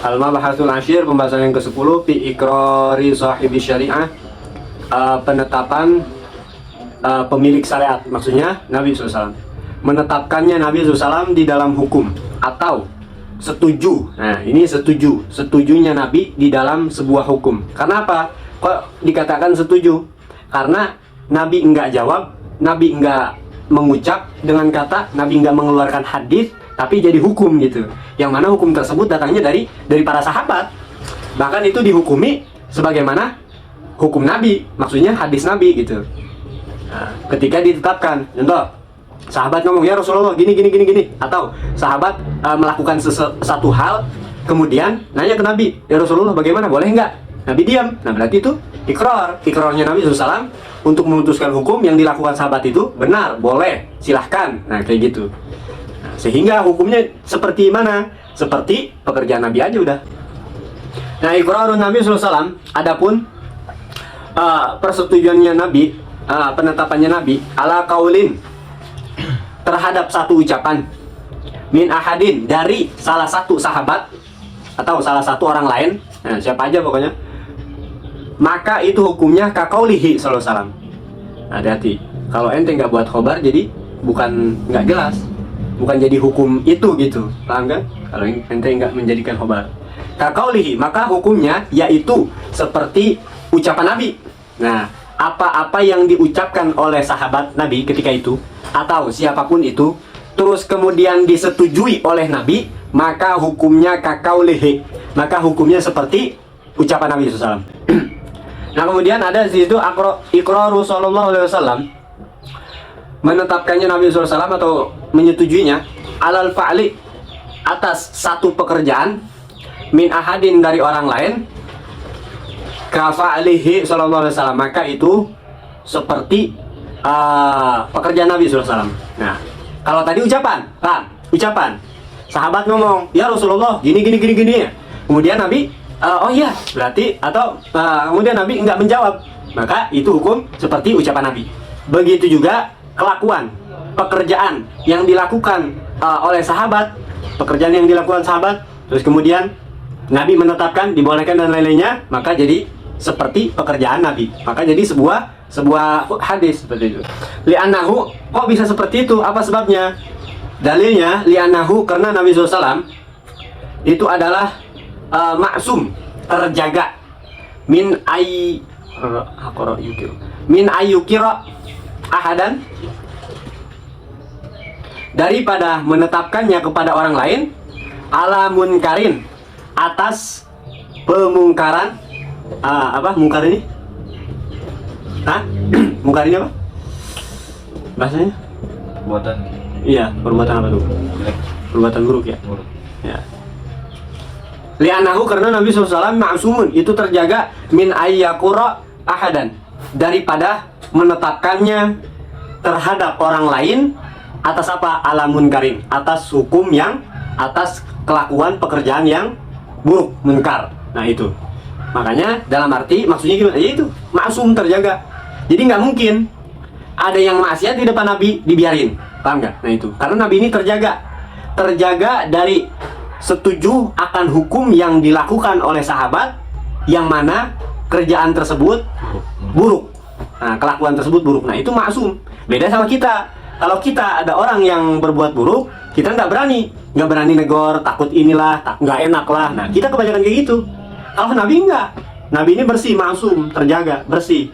Al-Mabahasul Ashir, pembahasan yang ke-10, fi iqrari sahibi syariah, penetapan pemilik syariat, maksudnya Nabi SAW. Menetapkannya Nabi SAW di dalam hukum atau setuju. Nah, ini setujunya Nabi di dalam sebuah hukum. Karena apa? Kok dikatakan setuju? Karena Nabi enggak jawab, Nabi enggak mengucap dengan kata, Nabi enggak mengeluarkan hadis, tapi jadi hukum gitu. Yang mana hukum tersebut datangnya dari para sahabat. Bahkan itu dihukumi sebagaimana hukum Nabi, maksudnya hadis Nabi gitu. Nah, ketika ditetapkan, contoh, sahabat ngomong, ya Rasulullah gini, atau sahabat melakukan satu hal, kemudian nanya ke Nabi, ya Rasulullah bagaimana, boleh nggak? Nabi diam. Nah, berarti itu ikrarnya Nabi SAW untuk memutuskan hukum yang dilakukan sahabat itu benar, boleh, silahkan. Nah, kayak gitu. Nah, sehingga hukumnya seperti mana? Seperti pekerjaan Nabi aja udah. Nah, ikrarun Nabi SAW, adapun persetujuannya Nabi, penetapannya Nabi ala kaulin, terhadap satu ucapan, min ahadin, dari salah satu sahabat atau salah satu orang lain, nah, siapa aja pokoknya, maka itu hukumnya kakaulihi sallallahu alaihi wasallam. Hati-hati, kalau ente nggak buat khobar, jadi bukan nggak jelas, bukan jadi hukum itu gitu, paham kan? Kalau ente nggak menjadikan khobar kakaulihi, maka hukumnya yaitu seperti ucapan Nabi. Nah, apa-apa yang diucapkan oleh sahabat Nabi ketika itu atau siapapun itu, terus kemudian disetujui oleh Nabi, maka hukumnya kakaulihi, maka hukumnya seperti ucapan Nabi SAW. Nah, kemudian ada di situ iqraru sallallahu alaihi wasallam, menetapkannya Nabi SAW atau menyetujuinya alal fa'li, atas satu pekerjaan, min ahadin, dari orang lain, kafa'alihi sallallahu alaihi wasallam, maka itu seperti pekerjaan Nabi SAW. Nah, kalau tadi ucapan, sahabat ngomong, ya Rasulullah gini, kemudian Nabi oh iya, berarti, atau kemudian Nabi enggak menjawab, maka itu hukum seperti ucapan Nabi. Begitu juga kelakuan, pekerjaan yang dilakukan oleh sahabat, terus kemudian Nabi menetapkan dibolehkan dan lain-lainnya, maka jadi seperti pekerjaan Nabi, maka jadi sebuah hadis seperti itu. Li'annahu, kok bisa seperti itu? Apa sebabnya? Dalilnya li'annahu, karena Nabi SAW itu adalah maksum, terjaga, min ayyukira ahadan, daripada menetapkannya kepada orang lain, ala munkarin, atas pemungkaran. Apa mungkar ini? Mungkar ini apa bahasanya? Perbuatan. Iya, perbuatan apa tuh? Perbuatan buruk ya? Buruk. Ya. Li'anahu, karena Nabi SAW ma'sumun, itu terjaga, min ayyakura ahadan, daripada menetapkannya terhadap orang lain atas apa? Alamun karim, atas hukum yang, atas kelakuan pekerjaan yang buruk, munkar. Nah, itu makanya dalam arti maksudnya gimana? Ya itu maksum, terjaga. Jadi nggak mungkin ada yang maksiat di depan Nabi dibiarin, paham nggak? Nah, itu karena Nabi ini terjaga dari setuju akan hukum yang dilakukan oleh sahabat, yang mana kerjaan tersebut buruk, nah, kelakuan tersebut buruk. Nah, itu maksum. Beda sama kita. Kalau kita ada orang yang berbuat buruk, kita nggak berani negor, takut inilah, nggak enak lah. Nah, kita kebanyakan kayak gitu. Kalau Nabi enggak, Nabi ini bersih, maksum, terjaga, bersih.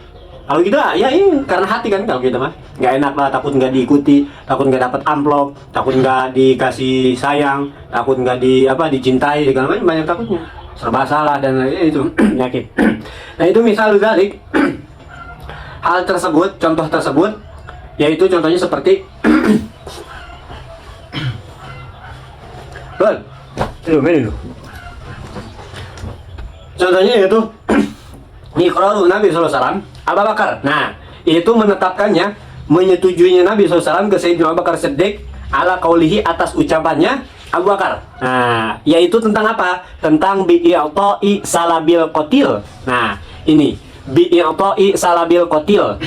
Kalau kita, ya ini karena hati kan, kalau kita mah nggak enak lah, takut nggak diikuti, takut nggak dapat amplop, takut nggak dikasih sayang, takut nggak dicintai, segala macam, banyak takutnya, serba salah dan lain itu penyakit. Nah, itu misal dzalik, hal tersebut, contoh tersebut, yaitu contohnya seperti contohnya yaitu iqraru Nabi SAW Abu Bakar. Nah, itu menetapkannya, menyetujuinya Nabi SAW ke Sayyidina Abu Bakar Siddiq ala qaulihi, atas ucapannya Abu Bakar. Nah, yaitu tentang apa? Tentang bi'i'ta'i salabil qatil. Nah, ini bi'i'ta'i salabil qatil,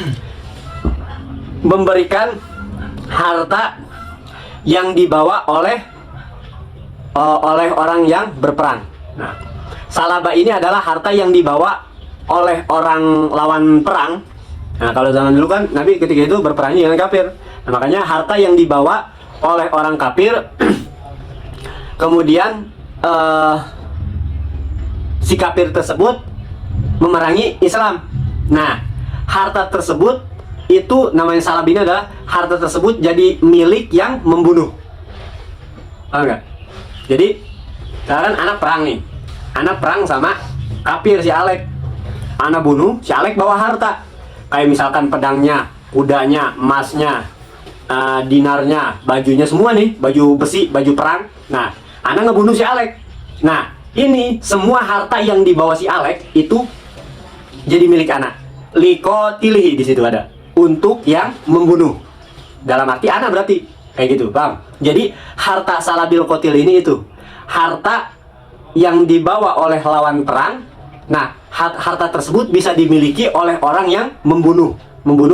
memberikan harta yang dibawa oleh orang yang berperang. Nah, salaba ini adalah harta yang dibawa oleh orang lawan perang. Nah, kalau zaman dulu kan Nabi ketika itu berperang dengan kafir. Nah, makanya harta yang dibawa oleh orang kafir kemudian si kafir tersebut memerangi Islam. Nah, harta tersebut itu namanya salab ini adalah harta tersebut jadi milik yang membunuh. Paham nggak? Jadi sekarang anak perang nih, anak perang sama kafir si Alek, anak bunuh si Alek bawa harta kayak misalkan pedangnya, kudanya, emasnya, dinarnya, bajunya semua nih, baju besi, baju perang. Nah, anak ngebunuh si Alek. Nah, ini semua harta yang dibawa si Alek itu jadi milik anak. Likotilihi di situ ada untuk yang membunuh. Dalam arti anak berarti kayak gitu, paham? Jadi harta salabil qatil ini itu harta yang dibawa oleh lawan perang. Nah, harta tersebut bisa dimiliki oleh orang yang membunuh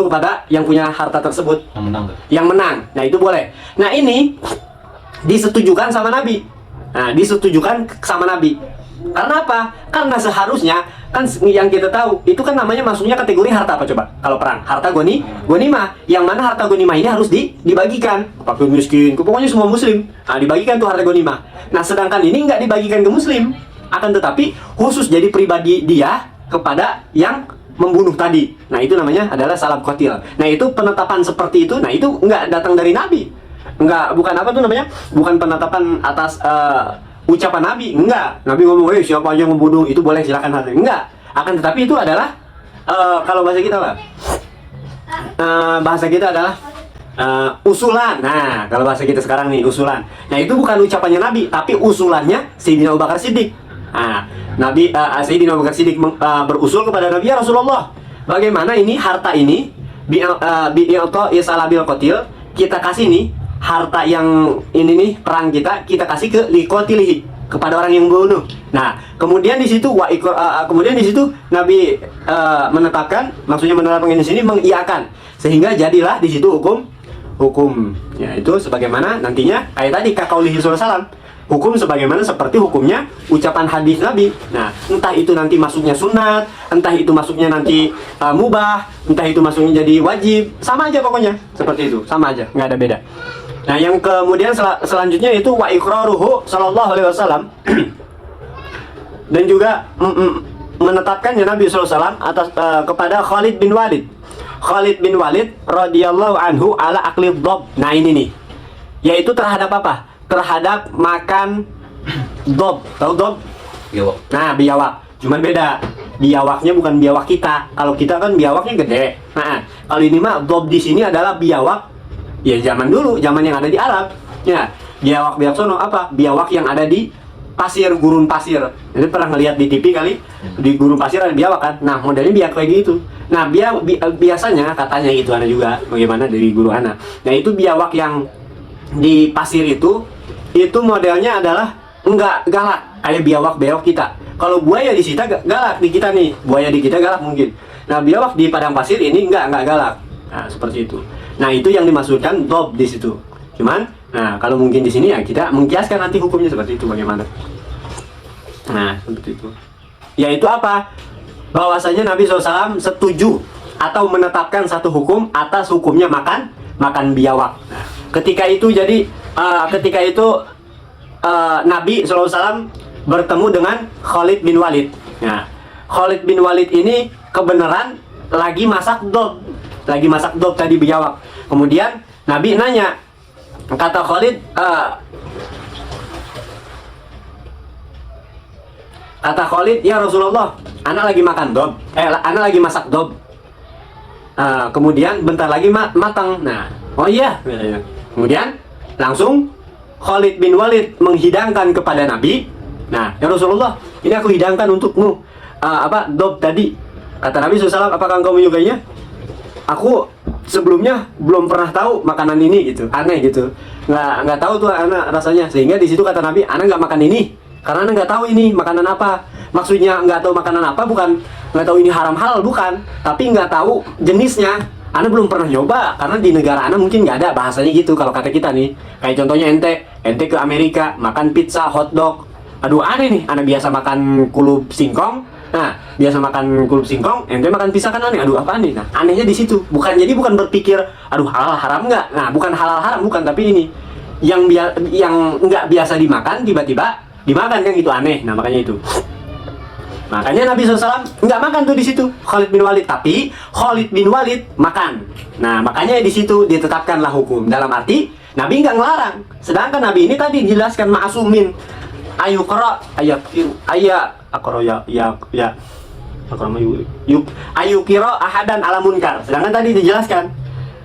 kepada yang punya harta tersebut. Yang menang. Nah, itu boleh. Nah, ini disetujukan sama Nabi. Nah, disetujukan sama Nabi. Karena apa? Karena seharusnya kan yang kita tahu itu kan namanya masuknya kategori harta apa coba? Kalau perang, harta gonimah. Yang mana harta gonimah ini harus dibagikan ke fakir miskin, ke pokoknya semua muslim. Nah, dibagikan tuh harta gonimah. Nah, sedangkan ini nggak dibagikan ke muslim, akan tetapi khusus jadi pribadi dia kepada yang membunuh tadi. Nah, itu namanya adalah salab qatil. Nah, itu penetapan seperti itu. Nah, itu nggak datang dari Nabi. Bukan apa tuh namanya? Bukan penetapan atas ucapan Nabi, enggak. Nabi ngomong, siapa aja yang membunuh itu boleh silakan hati. Enggak. Akan tetapi itu adalah kalau bahasa kita lah, bahasa kita adalah usulan. Nah, kalau bahasa kita sekarang nih usulan. Nah, itu bukan ucapannya Nabi, tapi usulannya Sayyidina Abu Bakar Siddiq. Nah, Sayyidina Abu Bakar Siddiq berusul kepada Nabi, ya Rasulullah, bagaimana ini harta ini bi'ilto isalabil qatil, kita kasih nih harta yang ini nih perang kita kasih ke likotilihi, kepada orang yang membunuh. Nah, kemudian di situ kemudian di situ Nabi menetapkan, maksudnya menetapkan di sini mengiyakan, sehingga jadilah di situ hukum ya itu sebagaimana nantinya kayak tadi kakaulihi sallallahu, hukum sebagaimana seperti hukumnya ucapan hadis Nabi. Nah, entah itu nanti masuknya sunat, entah itu masuknya nanti mubah, entah itu masuknya jadi wajib, sama aja pokoknya seperti itu, sama aja, nggak ada beda. Nah, yang kemudian selanjutnya itu wa iqraruhu sallallahu alaihi wasallam dan juga menetapkannya Nabi sallallahu alaihi wasallam atas kepada Khalid bin Walid radhiyallahu anhu ala akli dhab. Nah, ini nih, yaitu terhadap apa? Terhadap makan dob. Tahu dob? Biawak. Nah, biawak. Cuman beda. Biawaknya bukan biawak kita. Kalau kita kan biawaknya gede. Nah, kalau ini mah dob di sini adalah biawak. Ya zaman dulu, zaman yang ada di Arab. Ya, biawak sono apa? Biawak yang ada di pasir, gurun pasir. Jadi pernah ngelihat di TV kali, di gurun pasir ada biawak kan? Nah, modelnya biawak kayak gitu. Nah, biasanya katanya gitu ada juga. Bagaimana dari guru anak. Nah, itu biawak yang di pasir itu modelnya adalah enggak galak kayak biawak kita. Kalau buaya di kita galak di kita nih, buaya di kita galak mungkin. Nah, biawak di padang pasir ini enggak galak. Nah, seperti itu. Nah, itu yang dimaksudkan dob di situ. Cuman, nah kalau mungkin di sini ya kita mengkiaskan nanti hukumnya seperti itu bagaimana. Nah, seperti itu. Yaitu apa? Bahwasanya Nabi SAW setuju atau menetapkan satu hukum atas hukumnya makan biawak. Nah, ketika itu Nabi SAW bertemu dengan Khalid bin Walid. Nah, Khalid bin Walid ini kebenaran lagi masak dob tadi biawak. Kemudian Nabi nanya, kata Khalid, ya Rasulullah, anak lagi makan dob, anak lagi masak dob. Kemudian bentar lagi matang. Nah, oh iya. Kemudian langsung Khalid bin Walid menghidangkan kepada Nabi. Nah, ya Rasulullah, ini aku hidangkan untukmu dob tadi. Kata Nabi SAW, apakah engkau menyukainya? Aku sebelumnya belum pernah tahu makanan ini gitu, aneh gitu, nggak tahu tuh anak rasanya. Sehingga di situ kata Nabi, anak nggak makan ini karena anak nggak tahu ini makanan apa. Maksudnya nggak tahu makanan apa, bukan nggak tahu ini haram halal, bukan, tapi nggak tahu jenisnya. Anak belum pernah nyoba karena di negara anak mungkin nggak ada bahasanya gitu. Kalau kata kita nih, kayak contohnya ente ke Amerika makan pizza, hotdog, aduh aneh nih, anak biasa makan kulub singkong. Nah, biasa makan kulub singkong, ente makan pisang kan aneh. Aduh apa aneh? Nah, anehnya di situ. Bukan berpikir, aduh halal haram nggak? Nah, bukan halal haram, bukan, tapi ini yang nggak biasa dimakan tiba-tiba dimakan kan, itu aneh. Nah, makanya itu. Makanya Nabi SAW nggak makan tuh di situ Khalid bin Walid, tapi Khalid bin Walid makan. Nah, makanya di situ ditetapkanlah hukum. Dalam arti Nabi nggak ngelarang. Sedangkan Nabi ini tadi dijelaskan ma'asumin. Ayukra akro ayukiro ahadan ala munkar. Sedangkan tadi dijelaskan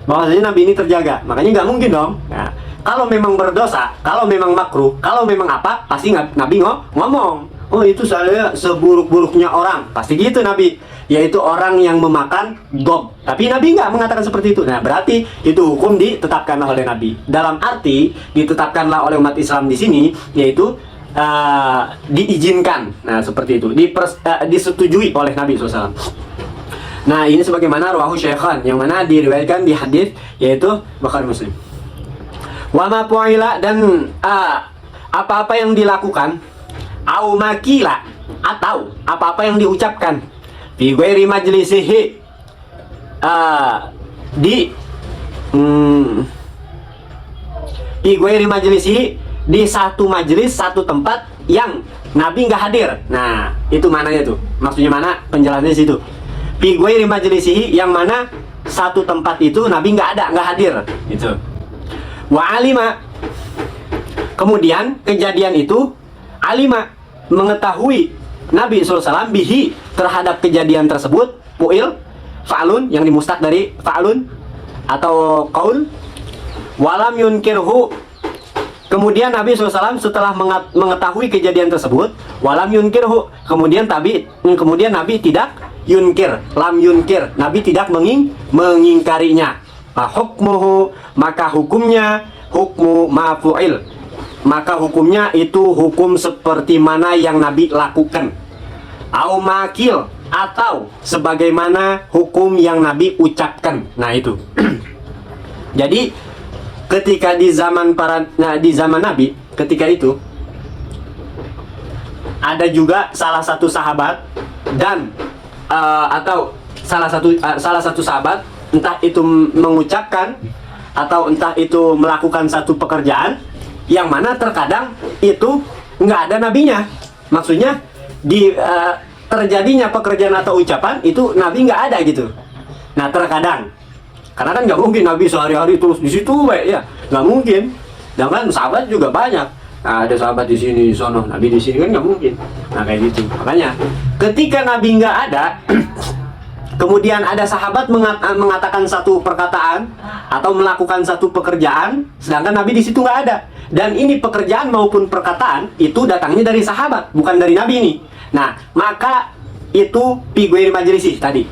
bahwasanya Nabi ini terjaga, makanya nggak mungkin dong. Nah, kalau memang berdosa, kalau memang makruh, kalau memang apa, pasti Nabi ngomong, oh itu saya seburuk-buruknya orang, pasti gitu Nabi, yaitu orang yang memakan dob. Tapi Nabi nggak mengatakan seperti itu. Nah, berarti itu hukum ditetapkanlah oleh Nabi. Dalam arti ditetapkanlah oleh umat Islam di sini, yaitu diizinkan. Nah, seperti itu, disetujui oleh Nabi SAW. Nah, ini sebagaimana rawahu Syaikhan, yang mana diriwayatkan di hadis yaitu Bukhari Muslim. Wa ma pu'ila, dan apa-apa yang dilakukan, au makila, atau apa-apa yang diucapkan, fi ghairi majlisihi, fi ghairi majlisihi, di satu majelis, satu tempat yang Nabi nggak hadir. Nah, itu mananya tuh, maksudnya mana, penjelasannya di situ. Fi ghairi majlisihi, yang mana satu tempat itu Nabi nggak hadir, itu. Wa alima, kemudian kejadian itu, alima, mengetahui Nabi SAW bihi, terhadap kejadian tersebut, pu'il, fa'alun, yang dimustaq dari fa'alun atau qaul, walam yunkirhu. Kemudian Nabi SAW setelah mengetahui kejadian tersebut, walam yunkirhu, kemudian Nabi tidak yunkir, lam yunkir, Nabi tidak mengingkarinya. Hukmuhu, maka hukumnya hukmu ma'fu'il, maka hukumnya itu hukum seperti mana yang Nabi lakukan. Au makil, atau sebagaimana hukum yang Nabi ucapkan. Nah, itu. Jadi ketika di zaman Nabi, ketika itu ada juga salah satu sahabat dan atau salah satu sahabat, entah itu mengucapkan atau entah itu melakukan satu pekerjaan yang mana terkadang itu nggak ada nabinya. Maksudnya terjadinya pekerjaan atau ucapan itu Nabi nggak ada gitu. Nah, terkadang, karena kan nggak mungkin Nabi sehari-hari terus di situ, ya nggak mungkin. Dan kan sahabat juga banyak. Nah, ada sahabat di sini, di sono, Nabi di sini, kan nggak mungkin. Nah, kayak gitu. Makanya ketika Nabi nggak ada, kemudian ada sahabat mengatakan satu perkataan atau melakukan satu pekerjaan, sedangkan Nabi di situ nggak ada. Dan ini pekerjaan maupun perkataan itu datangnya dari sahabat, bukan dari Nabi ini. Nah, maka itu fi ghairi majlisi tadi.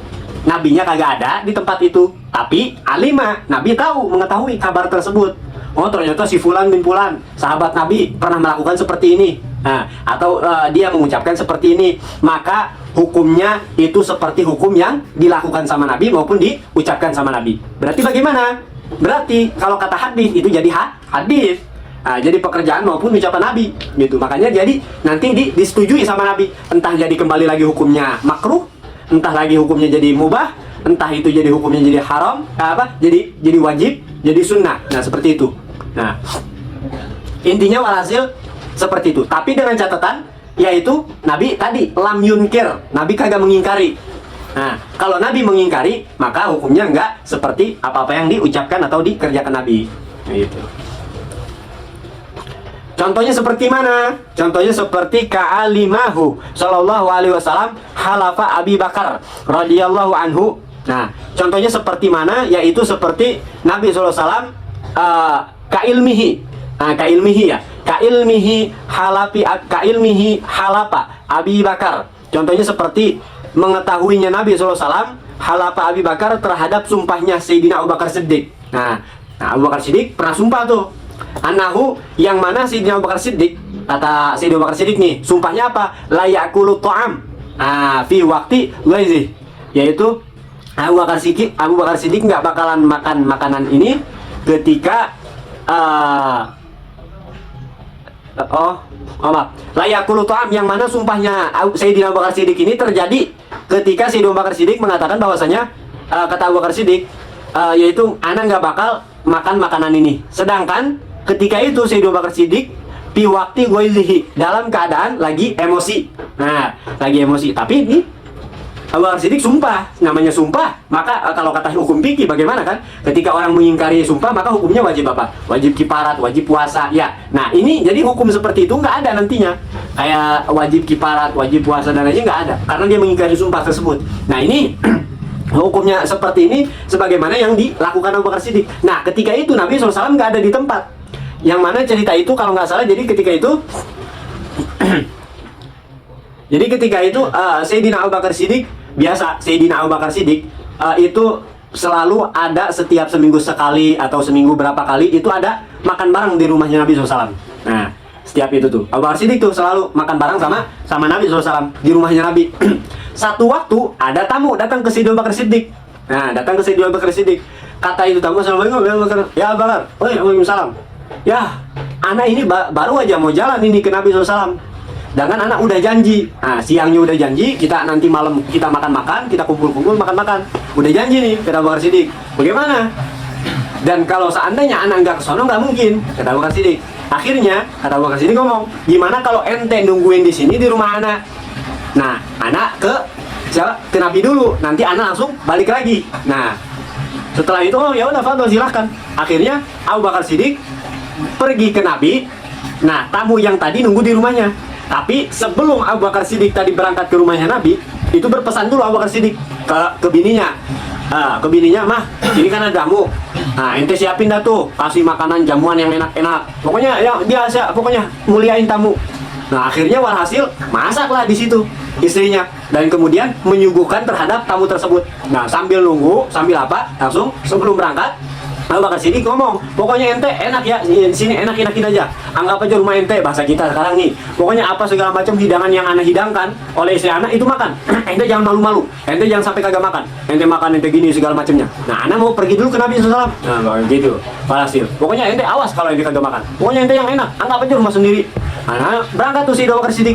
Nabinya kagak ada di tempat itu, tapi alima, Nabi mengetahui kabar tersebut. Oh, ternyata si Fulan bin Fulan, sahabat Nabi, pernah melakukan seperti ini. Nah, atau dia mengucapkan seperti ini, maka hukumnya itu seperti hukum yang dilakukan sama Nabi maupun diucapkan sama Nabi. Berarti bagaimana? Berarti kalau kata hadis itu jadi hadis. Nah, jadi pekerjaan maupun ucapan Nabi gitu. Makanya jadi nanti disetujui sama Nabi. Entah jadi kembali lagi hukumnya makruh, entah lagi hukumnya jadi mubah, entah itu jadi hukumnya jadi haram, jadi wajib, jadi sunnah. Nah, seperti itu. Nah, intinya walhasil seperti itu. Tapi dengan catatan, yaitu Nabi tadi lam yunkir, Nabi kagak mengingkari. Nah, kalau Nabi mengingkari, maka hukumnya enggak seperti apa-apa yang diucapkan atau dikerjakan Nabi. Nah, gitu. Contohnya seperti mana? Contohnya seperti ka'alimahu sallallahu alaihi wasallam halafa Abi Bakar radhiyallahu anhu. Nah, contohnya seperti mana? Yaitu seperti Nabi sallallahu alaihi wasallam ka'ilmihi. Nah, ka'ilmihi ya. Ka'ilmihi halafa Abi Bakar. Contohnya seperti mengetahuinya Nabi sallallahu alaihi wasallam halafa Abi Bakar terhadap sumpahnya Sayyidina Abu Bakar Siddiq. Nah, Abu Bakar Siddiq pernah sumpah tuh. Anahu, yang mana Sayyidina Abu Bakar Siddiq, kata Sayyidina Abu Bakar Siddiq nih, sumpahnya apa? La yakulu ta'am fi waqti ghaizi, yaitu Abu Bakar Siddiq nggak bakalan makan makanan ini ketika layakulu ta'am, yang mana sumpahnya Sayyidina Abu Bakar Siddiq ini terjadi ketika Sayyidina Abu Bakar Siddiq mengatakan bahwasanya kata Abu Bakar Siddiq, yaitu anak nggak bakal makan makanan ini. Sedangkan ketika itu Sayyidina Abu Bakar Siddiq fi waqti ghairihi, dalam keadaan lagi emosi. Nah, lagi emosi. Tapi ini Abu Bakar Siddiq sumpah, namanya sumpah. Maka kalau kata hukum fikih bagaimana kan? Ketika orang mengingkari sumpah, maka hukumnya wajib apa? Wajib kifarat, wajib puasa. Ya. Nah, ini jadi hukum seperti itu nggak ada nantinya. Kayak wajib kifarat, wajib puasa dan lainnya nggak ada, karena dia mengingkari sumpah tersebut. Nah, ini hukumnya seperti ini sebagaimana yang dilakukan Abu Bakar Siddiq. Nah, ketika itu Nabi SAW nggak ada di tempat. Yang mana cerita itu kalau nggak salah, jadi ketika itu jadi ketika itu Sayyidina Abu Bakar Siddiq, biasa Sayyidina Abu Bakar Siddiq itu selalu ada setiap seminggu sekali atau seminggu berapa kali itu ada makan bareng di rumahnya Nabi SAW. Nah, setiap itu tuh Abu Bakar Siddiq tuh selalu makan bareng sama Nabi SAW di rumahnya Nabi. Satu waktu ada tamu datang ke Sayyidina Abu Bakar Siddiq. Nah, datang ke Sayyidina Abu Bakar Siddiq. Kata itu tamu, Assalamualaikum, ya Abu Bakar. Waalaikumsalam. Ya, anak ini baru aja mau jalan ini ke Nabi SAW. Dengan anak udah janji, nah siangnya udah janji, kita nanti malam kita makan-makan, kita kumpul-kumpul makan-makan. Udah janji nih, kata Abu Bakar Siddiq. Bagaimana? Dan kalau seandainya anak nggak kesono, nggak mungkin, kata Abu Bakar Siddiq. Akhirnya, kata Abu Bakar Siddiq ngomong, gimana kalau ente nungguin di sini di rumah anak? Nah, anak ke Nabi dulu, nanti anak langsung balik lagi. Nah, setelah itu, oh ya udah, Fadl silahkan. Akhirnya Abu Bakar Siddiq pergi ke Nabi. Nah, tamu yang tadi nunggu di rumahnya. Tapi sebelum Abu Bakar Siddiq tadi berangkat ke rumahnya Nabi, itu berpesan dulu Abu Bakar Siddiq ke bininya. Ke bininya, mah, ini kan ada tamu. Nah, ente siapin dah tuh, kasih makanan jamuan yang enak-enak. Pokoknya ya dia pokoknya muliain tamu. Nah, akhirnya walhasil masaklah di situ istrinya, dan kemudian menyuguhkan terhadap tamu tersebut. Nah, sambil nunggu, sambil apa? Langsung sebelum berangkat, Abu Bakar Siddiq ngomong, pokoknya ente enak ya, sini enak-enakin aja. Anggap aja rumah ente, bahasa kita sekarang nih. Pokoknya apa segala macam hidangan yang anak hidangkan oleh istri anak itu makan. Ente jangan malu-malu, ente jangan sampai kagak makan. Ente makan, ente gini segala macamnya. Nah, anak mau pergi dulu ke Nabi SAW. Nah, gitu. Walhasil, pokoknya ente awas kalau ente kagak makan. Pokoknya ente yang enak, anggap aja rumah sendiri. Nah, berangkat tuh si Abu Bakar Siddiq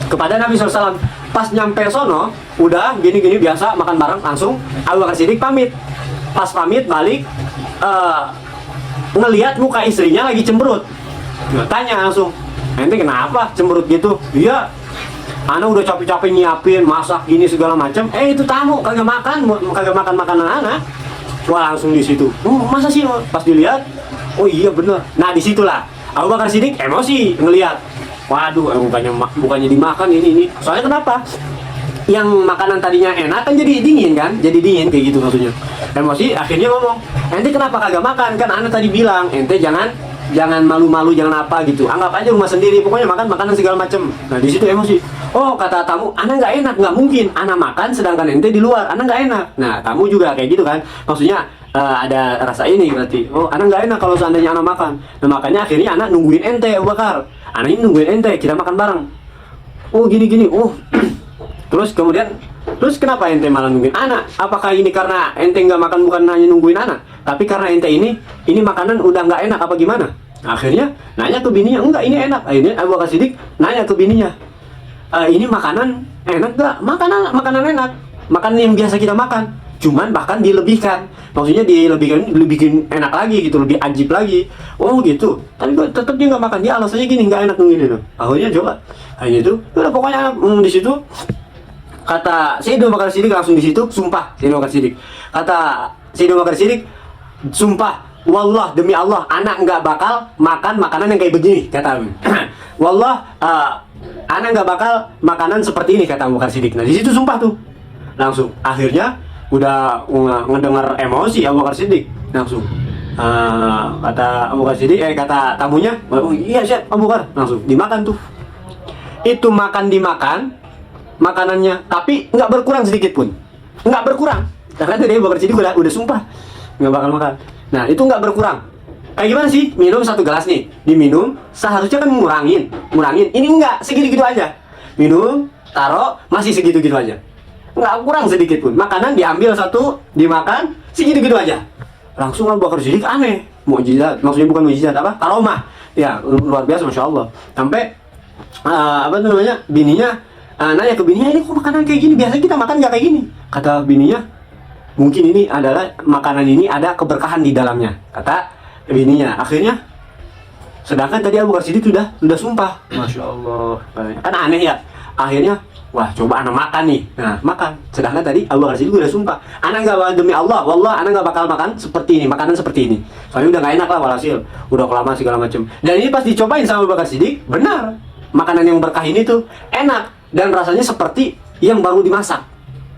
kepada Nabi SAW. Pas nyampe sono, udah gini-gini biasa makan bareng, langsung Abu Bakar Siddiq pamit. Pas pamit balik, ngelihat muka istrinya lagi cemberut. Tanya langsung, ente kenapa cemberut gitu? Iya, anak udah capek-capek nyiapin, masak gini segala macam. Itu tamu kagak makan makanan anak. Wah, langsung di situ. Masa sih? Pas dilihat, oh iya bener. Nah, disitulah Abu Bakar Siddiq emosi ngelihat. Waduh, bukannya dimakan ini. Soalnya kenapa? Yang makanan tadinya enak kan jadi dingin kan? Jadi dingin kayak gitu maksudnya. Emosi, akhirnya ngomong, ente kenapa kagak makan? Kan anak tadi bilang, ente jangan malu-malu, jangan apa gitu. Anggap aja rumah sendiri, pokoknya makan makanan segala macem. Nah, di situ emosi. Oh, kata tamu, anak nggak enak, nggak mungkin. Anak makan sedangkan ente di luar, anak nggak enak. Nah, tamu juga kayak gitu kan? Maksudnya ada rasa ini berarti. Oh, anak nggak enak kalau seandainya anak makan. Nah, makanya akhirnya anak nungguin ente, Abu Bakar. Anak ini nungguin ente, kita makan bareng. Oh, gini-gini. Oh, Terus kenapa ente malah nungguin anak? Apakah ini karena ente nggak makan bukan hanya nungguin anak, tapi karena ente ini makanan udah nggak enak apa gimana? Akhirnya nanya ke bininya, enggak ini enak. Akhirnya Abu Bakar Siddiq nanya ke bininya, ini makanan enak nggak? Makanan enak, makanan yang biasa kita makan, cuman bahkan dilebihkan. Maksudnya dilebihin enak lagi gitu, lebih ajib lagi. Oh gitu. Tapi kok tetap dia nggak makan, dia alasannya gini, nggak enak nungguin itu. Akhirnya coba, hanya itu, udah pokoknya di situ. Kata Sayyidina Abu Bakar Siddiq langsung di situ sumpah. Sayyidina Abu Bakar Siddiq kata Sayyidina Abu Bakar Siddiq, sumpah wallah demi Allah anak nggak bakal makan makanan yang kayak begini, kata wallah anak nggak bakal makanan seperti ini, kata Abu Bakar Siddiq. Nah, di situ sumpah tuh langsung. Akhirnya udah ngedengar emosi Abu Bakar Siddiq langsung kata Abu Bakar Siddiq kata tamunya, oh iya siap Abu Bakar, langsung dimakan tuh. Itu dimakan makanannya, tapi nggak berkurang sedikit pun, nggak berkurang. Karena tadi Abu Bakar Siddiq udah sumpah nggak bakal makan. Nah, itu nggak berkurang. Kayak gimana sih? Minum 1 gelas nih, diminum seharusnya kan ngurangin. Ini nggak, segitu-gitu aja. Minum, taruh, masih segitu-gitu aja, nggak kurang sedikit pun. Makanan diambil 1, dimakan segitu-gitu aja. Langsung Abu Bakar Siddiq aneh, mukjizat, maksudnya bukan mukjizat apa? Karomah. Ya luar biasa, masya Allah. Sampai apa tuh namanya, bininya nanya ke bininya, ini kok makanan kayak gini, biasanya kita makan nggak kayak gini. Kata bininya, mungkin ini adalah makanan ini ada keberkahan di dalamnya, kata bininya. Akhirnya, sedangkan tadi Abu Bakar Siddiq sudah sumpah. Masya Allah, kan aneh ya. Akhirnya, wah coba anak makan nih. Nah makan. Sedangkan tadi Abu Bakar Siddiq udah sumpah, anak nggak, demi Allah, wallah anak nggak bakal makan seperti ini, makanan seperti ini. Soalnya udah nggak enak lah walhasil, udah kelamaan segala macam. Dan ini pas dicobain sama Abu Bakar Siddiq, benar, makanan yang berkah ini tuh enak dan rasanya seperti yang baru dimasak.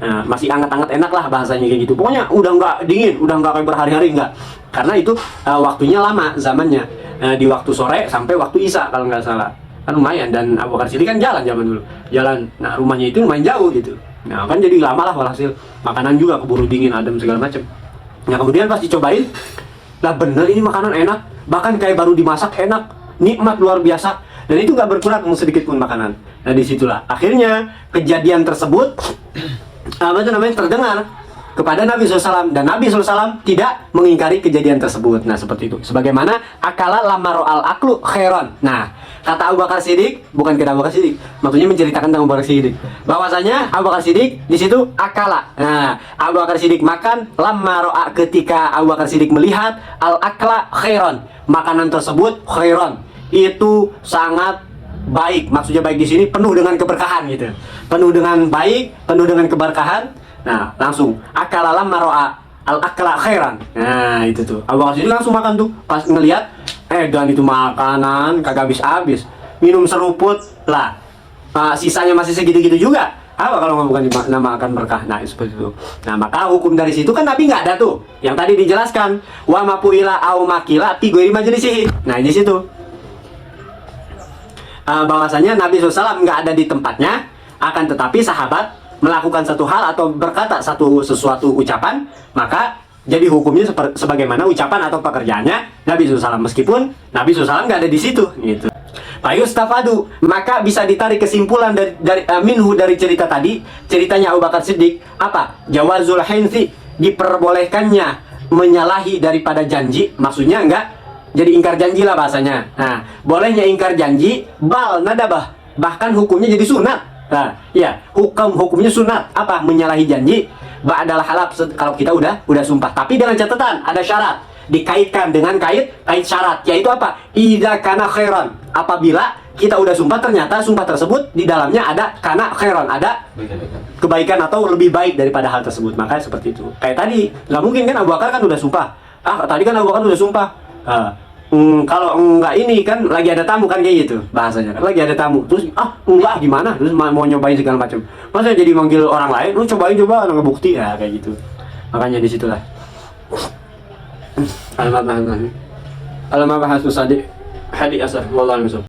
Nah, masih anget-anget, enak lah bahasanya kayak gitu. Pokoknya udah nggak dingin, udah nggak kayak berhari-hari, nggak. Karena itu waktunya lama zamannya, di waktu sore sampai waktu Isya kalau nggak salah. Kan lumayan, dan Abu Bakar Siddiq kan jalan zaman dulu. Jalan, nah rumahnya itu lumayan jauh gitu. Nah kan jadi lama lah walhasil. Makanan juga keburu dingin, adem segala macam. Nah kemudian pas dicobain, lah bener ini makanan enak. Bahkan kayak baru dimasak, enak, nikmat luar biasa. Dan itu nggak berkurang sedikit pun makanan. Nah disitulah akhirnya kejadian tersebut apa itu namanya terdengar kepada Nabi SAW, dan Nabi SAW tidak mengingkari kejadian tersebut. Nah seperti itu. Sebagaimana akala lamaro al aklu khairon. Nah kata Abu Bakar Siddiq, bukan kata Abu Bakar Siddiq, maksudnya menceritakan tentang Abu Bakar Siddiq, bahwasanya Abu Bakar Siddiq di situ akala. Nah Abu Bakar Siddiq makan lamaro ketika Abu Bakar Siddiq melihat al akla khairon, makanan tersebut khairon, itu sangat baik. Maksudnya baik di sini penuh dengan keberkahan gitu, penuh dengan baik, penuh dengan keberkahan. Nah langsung akala lamaro al akla khairan. Nah itu tuh Abu Bakar Siddiq langsung makan tuh pas ngelihat dan itu makanan kagak habis-habis, minum seruput lah, sisanya masih segitu-gitu juga. Apa kalau bukan dinamakan berkah? Nah seperti itu. Nah maka hukum dari situ kan Nabi nggak ada tuh yang tadi dijelaskan, wa mapuila au makila tigoi majelisihi. Nah di situ bahwasanya Nabi SAW nggak ada di tempatnya, akan tetapi sahabat melakukan satu hal atau berkata sesuatu ucapan, maka jadi hukumnya sebagaimana ucapan atau pekerjaannya Nabi SAW, meskipun Nabi SAW nggak ada di situ gitu. Fayustafadu, maka bisa ditarik kesimpulan dari minhu, dari cerita tadi, ceritanya Abu Bakar Siddiq, apa? Jawazul hinsi, diperbolehkannya menyalahi daripada janji, maksudnya enggak jadi ingkar janji lah bahasanya. Nah, bolehnya ingkar janji, bal nadabah, bahkan hukumnya jadi sunat. Nah, ya, hukumnya sunat, apa? Menyalahi janji ba'dal halaf, kalau kita udah sumpah. Tapi dengan catatan, ada syarat, dikaitkan dengan kait syarat, yaitu apa? Idza kana khairan, apabila kita udah sumpah ternyata sumpah tersebut di dalamnya ada kana khairan, ada kebaikan atau lebih baik daripada hal tersebut. Makanya seperti itu. Kayak tadi, nggak mungkin kan Abu Bakar kan udah sumpah. Tadi kan Abu Bakar udah sumpah. Kalau enggak ini kan lagi ada tamu kan kayak gitu bahasanya, kan lagi ada tamu, terus enggak gimana, terus mau nyobain segala macam, masa jadi manggil orang lain, lu coba nggak bukti ya kayak gitu. Makanya disitulah alamat bahas hadi asar wallahu a'lam.